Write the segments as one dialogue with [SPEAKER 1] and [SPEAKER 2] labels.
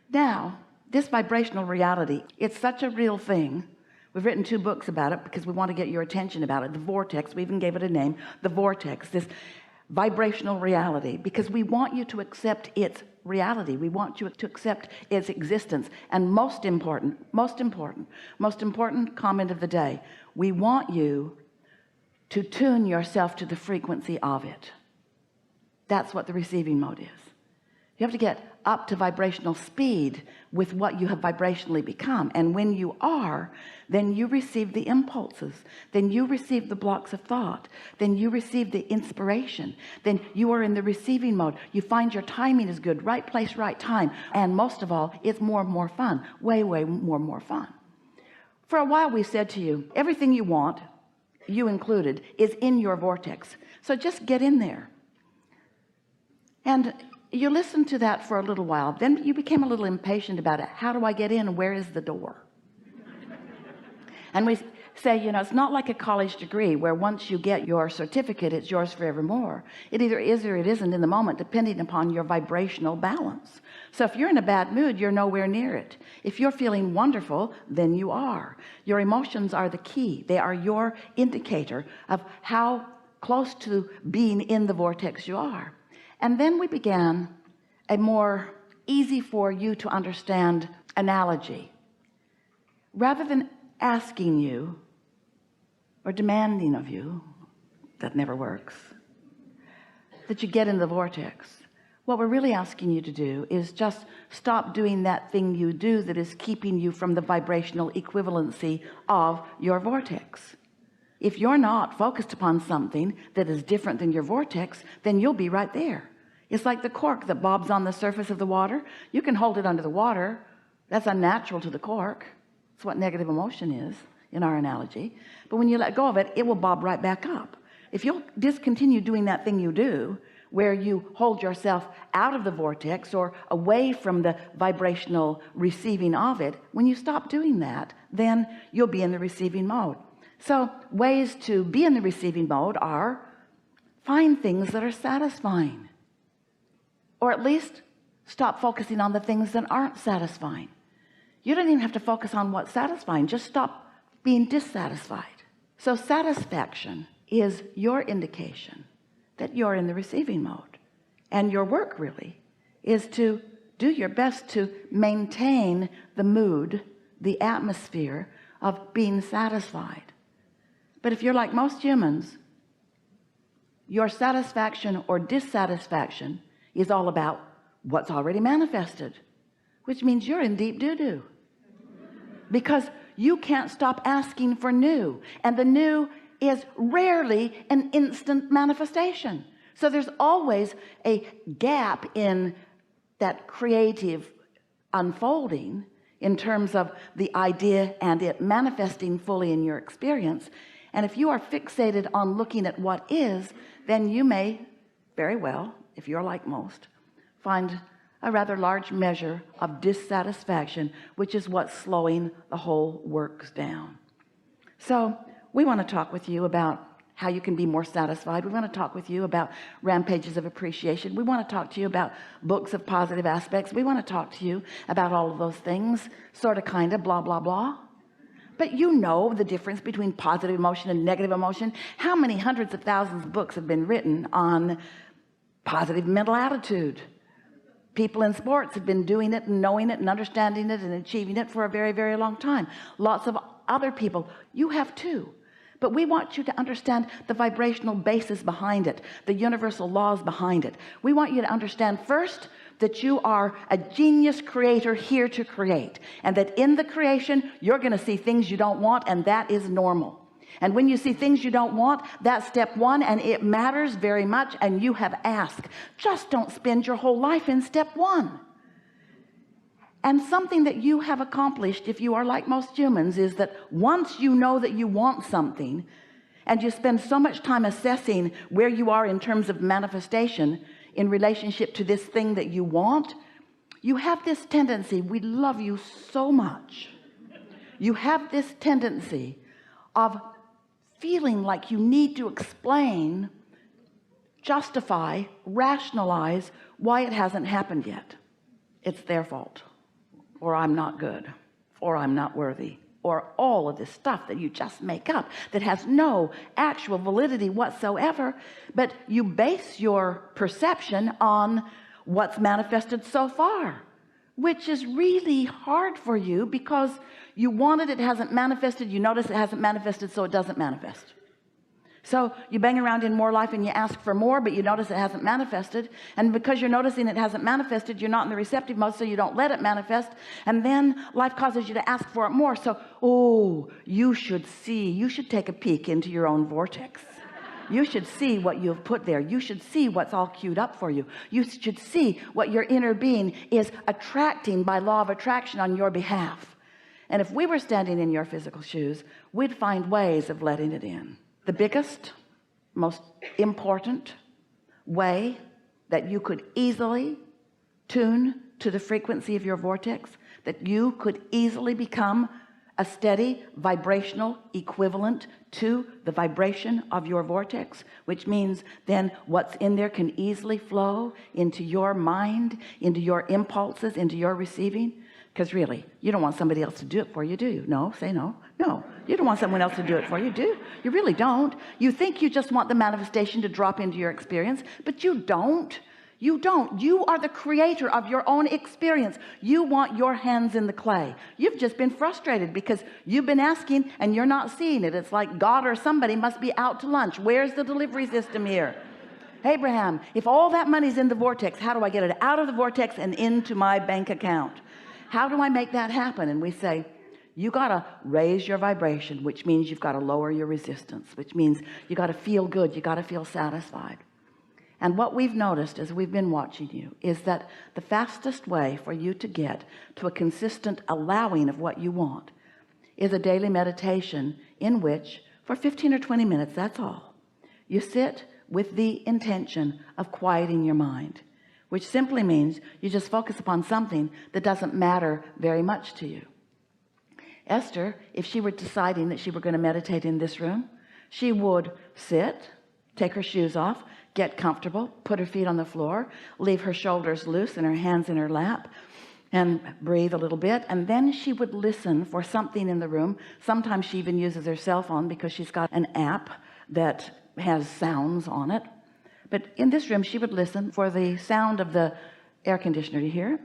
[SPEAKER 1] Now, this vibrational reality, it's such a real thing. We've written 2 books about it because we want to get your attention about it. The vortex, we even gave it a name, the vortex, this vibrational reality, because we want you to accept its reality. We want you to accept its existence. And most important comment of the day, we want you to tune yourself to the frequency of it. That's what the receiving mode is. You have to get up to vibrational speed with what you have vibrationally become. And when you are, then you receive the impulses, then you receive the blocks of thought, then you receive the inspiration, then you are in the receiving mode. You find your timing is good, right place, right time. And most of all, it's more and more fun, way more fun. For a while we said to you, everything you want, you included, is in your vortex. So just get in there. And you listened to that for a little while, then you became a little impatient about it. How do I get in? Where is the door? And we say, you know, it's not like a college degree where once you get your certificate, it's yours forevermore. It either is or it isn't in the moment, depending upon your vibrational balance. So if you're in a bad mood, you're nowhere near it. If you're feeling wonderful, then you are. Your emotions are the key. They are your indicator of how close to being in the vortex you are. And then we began a more easy for you to understand analogy. Rather than asking you or demanding of you, that never works, that you get in the vortex, what we're really asking you to do is just stop doing that thing you do that is keeping you from the vibrational equivalency of your vortex. If you're not focused upon something that is different than your vortex, then you'll be right there. It's like the cork that bobs on the surface of the water. You can hold it under the water. That's unnatural to the cork. It's what negative emotion is in our analogy. But when you let go of it, it will bob right back up. If you'll discontinue doing that thing you do, where you hold yourself out of the vortex or away from the vibrational receiving of it, when you stop doing that, then you'll be in the receiving mode. So ways to be in the receiving mode are find things that are satisfying, or at least stop focusing on the things that aren't satisfying. You don't even have to focus on what's satisfying. Just stop being dissatisfied. So satisfaction is your indication that you're in the receiving mode. And your work really is to do your best to maintain the mood, the atmosphere of being satisfied. But if you're like most humans, your satisfaction or dissatisfaction is all about what's already manifested, which means you're in deep doo-doo, because you can't stop asking for new, and the new is rarely an instant manifestation. So there's always a gap in that creative unfolding in terms of the idea and it manifesting fully in your experience. And if you are fixated on looking at what is, then you may very well, if you're like most, find a rather large measure of dissatisfaction, which is what's slowing the whole works down. So we want to talk with you about how you can be more satisfied. We want to talk with you about rampages of appreciation. We want to talk to you about books of positive aspects. We want to talk to you about all of those things, sort of, kind of, blah, blah, blah. But you know the difference between positive emotion and negative emotion. How many hundreds of thousands of books have been written on positive mental attitude? People in sports have been doing it and knowing it and understanding it and achieving it for a very, very long time. Lots of other people, you have too. But we want you to understand the vibrational basis behind it, the universal laws behind it. We want you to understand first that you are a genius creator here to create, and that in the creation you're going to see things you don't want, and that is normal. And when you see things you don't want, that's step one, and it matters very much, and you have asked. Just don't spend your whole life in step one. And something that you have accomplished, if you are like most humans, is that once you know that you want something, and you spend so much time assessing where you are in terms of manifestation in relationship to this thing that you want, you have this tendency, we love you so much, you have this tendency of feeling like you need to explain, justify, rationalize why it hasn't happened yet. It's their fault. or I'm not good, or I'm not worthy, or all of this stuff that you just make up that has no actual validity whatsoever, but you base your perception on what's manifested so far, which is really hard for you because you want it, it hasn't manifested, you notice it hasn't manifested, so it doesn't manifest. So you bang around in more life and you ask for more, but you notice it hasn't manifested, and because you're noticing it hasn't manifested, you're not in the receptive mode, so you don't let it manifest, and then life causes you to ask for it more. So you should take a peek into your own vortex. You should see what you've put there. You should see what's all queued up for you. You should see what your inner being is attracting by law of attraction on your behalf. And if we were standing in your physical shoes, we'd find ways of letting it in. The biggest, most important way that you could easily tune to the frequency of your vortex, that you could easily become a steady vibrational equivalent to the vibration of your vortex, which means then what's in there can easily flow into your mind, into your impulses, into your receiving. Because really, you don't want somebody else to do it for you, do you? No, say no. No, you don't want someone else to do it for you, do you? Really don't. You think you just want the manifestation to drop into your experience, but you don't. You don't. You are the creator of your own experience. You want your hands in the clay. You've just been frustrated because you've been asking and you're not seeing it. It's like God or somebody must be out to lunch. Where's the delivery system here? Abraham, if all that money's in the vortex, how do I get it out of the vortex and into my bank account? How do I make that happen? And we say, you got to raise your vibration, which means you've got to lower your resistance, which means you got to feel good. You got to feel satisfied. And what we've noticed as we've been watching you is that the fastest way for you to get to a consistent allowing of what you want is a daily meditation in which for 15 or 20 minutes, that's all, you sit with the intention of quieting your mind, which simply means you just focus upon something that doesn't matter very much to you. Esther, if she were deciding that she were going to meditate in this room, she would sit, take her shoes off, get comfortable, put her feet on the floor, leave her shoulders loose and her hands in her lap, and breathe a little bit, and then she would listen for something in the room. Sometimes she even uses her cell phone because she's got an app that has sounds on it. But in this room, she would listen for the sound of the air conditioner. Do you hear it?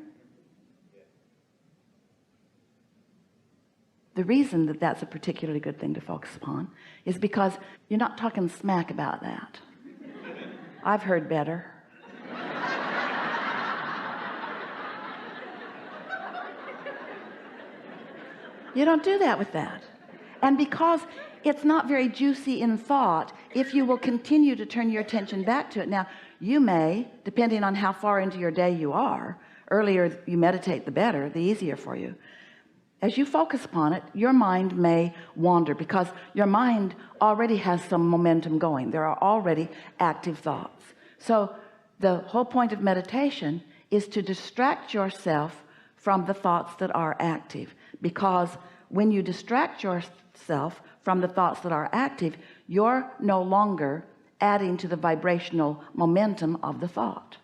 [SPEAKER 1] The reason that that's a particularly good thing to focus upon is because you're not talking smack about that. I've heard better. You don't do that with that. And because it's not very juicy in thought, if you will continue to turn your attention back to it. Now, you may, depending on how far into your day you are, earlier you meditate, the better, the easier for you. As you focus upon it, your mind may wander because your mind already has some momentum going. There are already active thoughts. So the whole point of meditation is to distract yourself from the thoughts that are active, because when you distract yourself from the thoughts that are active, you're no longer adding to the vibrational momentum of the thought.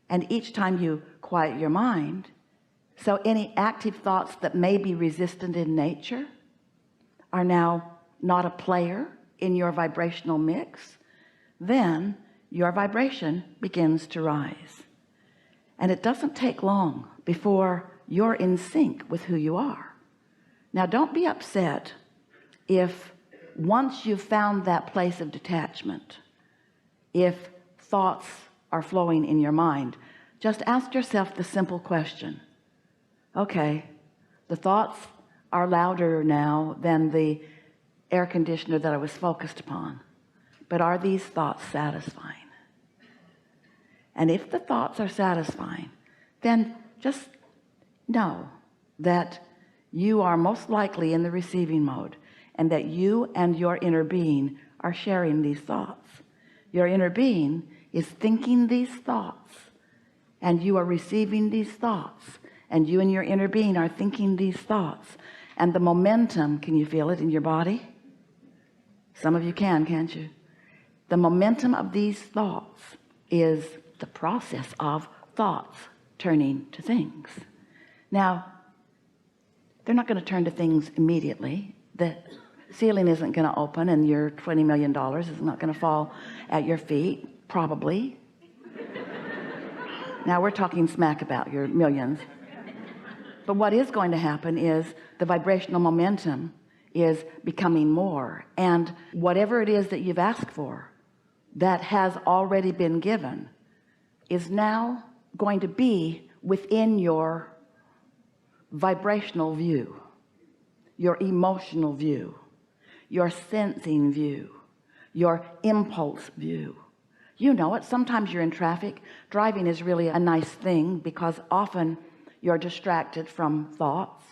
[SPEAKER 1] And each time you quiet your mind, so any active thoughts that may be resistant in nature are now not a player in your vibrational mix, then your vibration begins to rise. And it doesn't take long before you're in sync with who you are. Now, don't be upset if once you've found that place of detachment, if thoughts are flowing in your mind, just ask yourself the simple question. Okay, the thoughts are louder now than the air conditioner that I was focused upon, but are these thoughts satisfying? And if the thoughts are satisfying, then just know that you are most likely in the receiving mode, and that you and your inner being are sharing these thoughts. Your inner being is thinking these thoughts, and you are receiving these thoughts, and you and your inner being are thinking these thoughts. And the momentum, can you feel it in your body? Some of you can, can't you? The momentum of these thoughts is the process of thoughts turning to things. Now, they're not going to turn to things immediately. The ceiling isn't going to open and your $20 million is not going to fall at your feet, probably. Now we're talking smack about your millions. But what is going to happen is the vibrational momentum is becoming more, and whatever it is that you've asked for that has already been given is now going to be within your vibrational view, your emotional view, your sensing view, your impulse view. You know it. Sometimes you're in traffic. Driving is really a nice thing because often you're distracted from thoughts,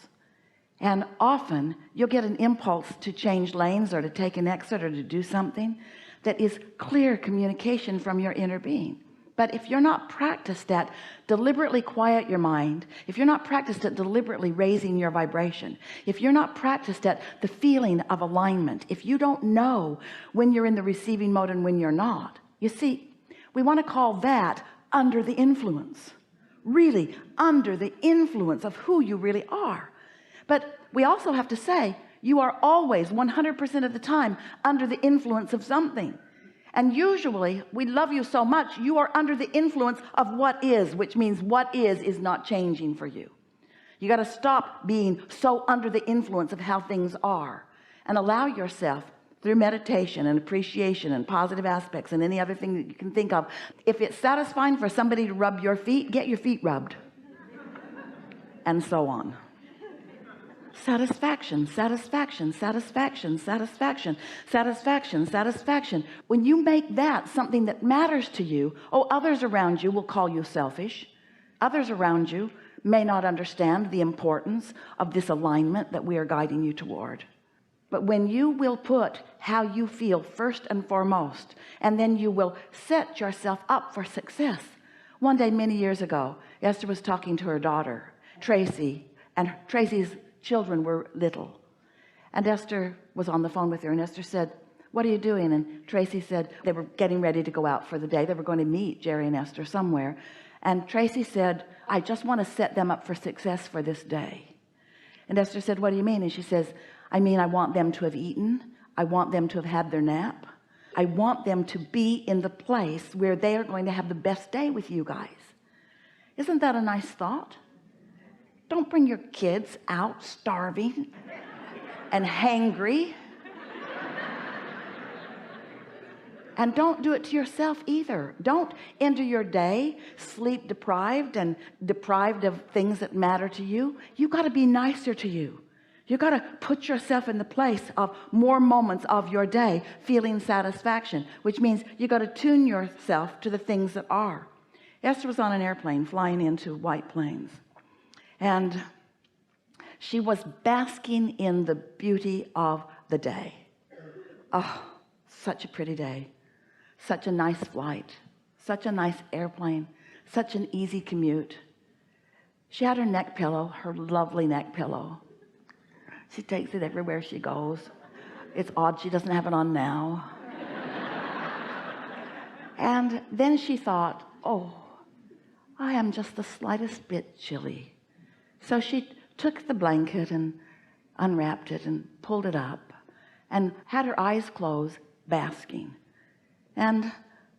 [SPEAKER 1] and often you'll get an impulse to change lanes or to take an exit or to do something that is clear communication from your inner being. But if you're not practiced at deliberately quiet your mind, if you're not practiced at deliberately raising your vibration, if you're not practiced at the feeling of alignment, if you don't know when you're in the receiving mode and when you're not, you see, we want to call that under the influence, really under the influence of who you really are. But we also have to say you are always 100% of the time under the influence of something. And usually we love you so much you are under the influence of what is, which means what is not changing for you. You got to stop being so under the influence of how things are and allow yourself through meditation and appreciation and positive aspects and any other thing that you can think of. If it's satisfying for somebody to rub your feet, get your feet rubbed, and so on. Satisfaction, satisfaction, satisfaction, satisfaction, satisfaction, satisfaction. When you make that something that matters to you, others around you will call you selfish. Others around you may not understand the importance of this alignment that we are guiding you toward. But when you will put how you feel first and foremost, and then you will set yourself up for success. One day many years ago, Esther was talking to her daughter Tracy, and Tracy's children were little, and Esther was on the phone with her, and Esther said, "What are you doing?" And Tracy said they were getting ready to go out for the day. They were going to meet Jerry and Esther somewhere, and Tracy said, "I just want to set them up for success for this day." And Esther said, "What do you mean?" And she says, "I mean, I want them to have eaten. I want them to have had their nap. I want them to be in the place where they are going to have the best day with you guys." Isn't that a nice thought? Don't bring your kids out starving and hangry. And don't do it to yourself either. Don't enter your day sleep deprived and deprived of things that matter to you. You got to be nicer to you. You got to put yourself in the place of more moments of your day feeling satisfaction, which means you got to tune yourself to the things that are. Esther was on an airplane flying into White Plains, and she was basking in the beauty of the day. Oh, such a pretty day, such a nice flight, such a nice airplane, such an easy commute. She had her neck pillow, her lovely neck pillow. She takes it everywhere she goes. It's odd she doesn't have it on now. And then she thought, "Oh, I am just the slightest bit chilly." So she took the blanket and unwrapped it and pulled it up and had her eyes closed, basking. And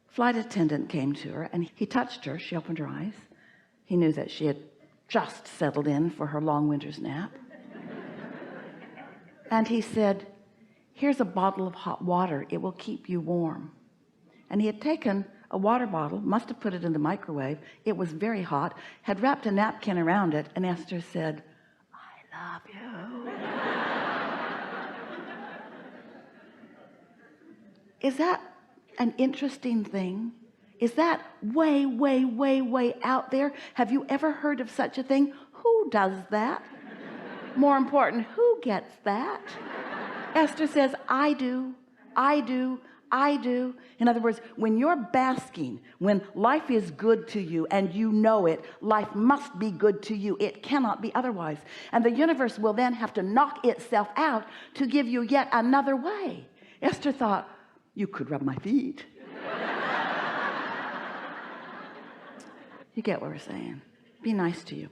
[SPEAKER 1] flight attendant came to her and he touched her. She opened her eyes. He knew that she had just settled in for her long winter's nap. And he said, "Here's a bottle of hot water. It will keep you warm." And he had taken a water bottle, must have put it in the microwave. It was very hot, had wrapped a napkin around it, and Esther said, "I love you." Is that an interesting thing? Is that way, way, way, way out there? Have you ever heard of such a thing? Who does that? More important, who gets that? Esther says, "I do, I do, I do." In other words, when you're basking, when life is good to you and you know it, life must be good to you. It cannot be otherwise. And the universe will then have to knock itself out to give you yet another way. Esther thought, "You could rub my feet." You get what we're saying. Be nice to you.